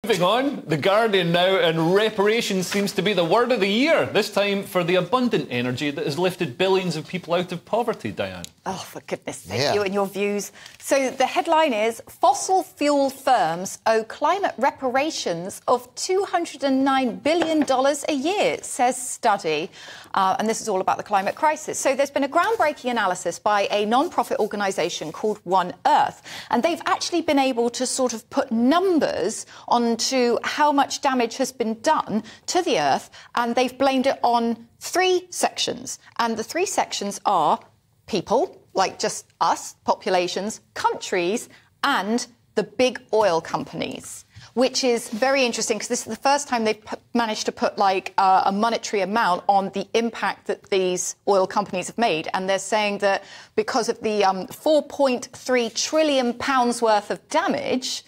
Moving on, The Guardian now, and reparations seems to be the word of the year, this time for the abundant energy that has lifted billions of people out of poverty, Diane. Oh, for goodness sake, you and your views. So the headline is, fossil fuel firms owe climate reparations of $209 billion a year, says study. And this is all about the climate crisis. So there's been a groundbreaking analysis by a non-profit organisation called One Earth. And they've actually been able to sort of put numbers onto how much damage has been done to the Earth. And they've blamed it on 3 sections. And the 3 sections are people, like just us, populations, countries, and the big oil companies, which is very interesting because this is the first time they've managed to put like a monetary amount on the impact that these oil companies have made. And they're saying that because of the £4.3 trillion worth of damage,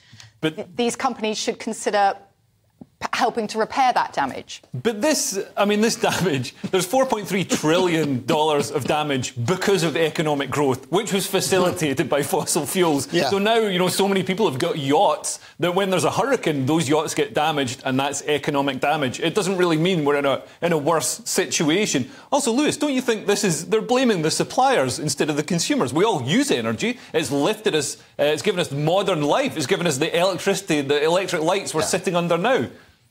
these companies should consider helping to repair that damage. But this damage, there's $4.3 trillion of damage because of economic growth, which was facilitated by fossil fuels. Yeah. So now, so many people have got yachts that when there's a hurricane, those yachts get damaged, and that's economic damage. It doesn't really mean we're in a worse situation. Also, Lewis, don't you think they're blaming the suppliers instead of the consumers? We all use energy. It's lifted us, it's given us modern life. It's given us the electricity, the electric lights we're sitting under now.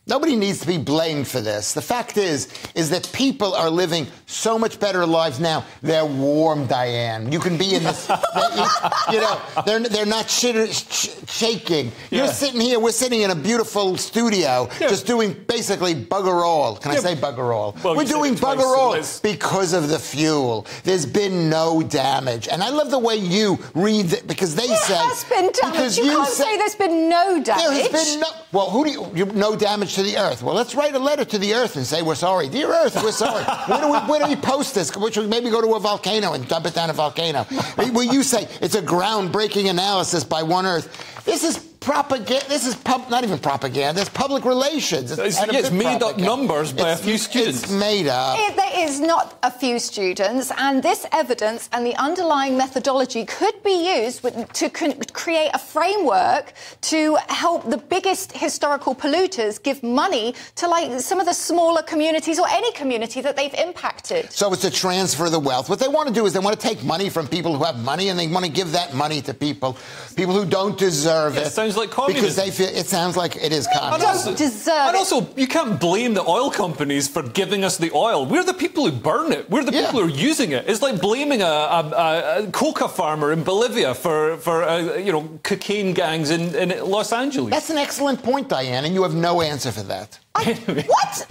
Nobody needs to be blamed for this. The fact is that people are living so much better lives now. They're warm, Diane. You can be in this, they're not shaking. You're sitting here, we're sitting in a beautiful studio, just doing basically bugger all. Can I say bugger all? Well, we're doing bugger all because of the fuel. There's been no damage. And I love the way you read it, because they say... There has been damage. You can't say there's been no damage. There has been no... Well, no damage to the Earth. Well, let's write a letter to the Earth and say we're sorry. Dear Earth, we're sorry. Where do we post this? Which we maybe go to a volcano and dump it down a volcano. Will you say it's a groundbreaking analysis by One Earth? This is propaganda. This is not even propaganda. It's public relations. It's made up numbers by a few students. It's made up. There is not a few students, and this evidence and the underlying methodology could be used to create a framework to help the biggest historical polluters give money to like some of the smaller communities or any community that they've impacted. So it's to transfer the wealth. What they want to do is they want to take money from people who have money, and they want to give that money to people who don't deserve it. It sounds like communism. Because they feel it sounds like it is communism. Don't deserve and also, you can't blame the oil companies for giving us the oil. We're the people who burn it. We're the people who are using it. It's like blaming a coca farmer in Bolivia for cocaine gangs in Los Angeles. That's an excellent point, Diane, and you have no answer for that. What?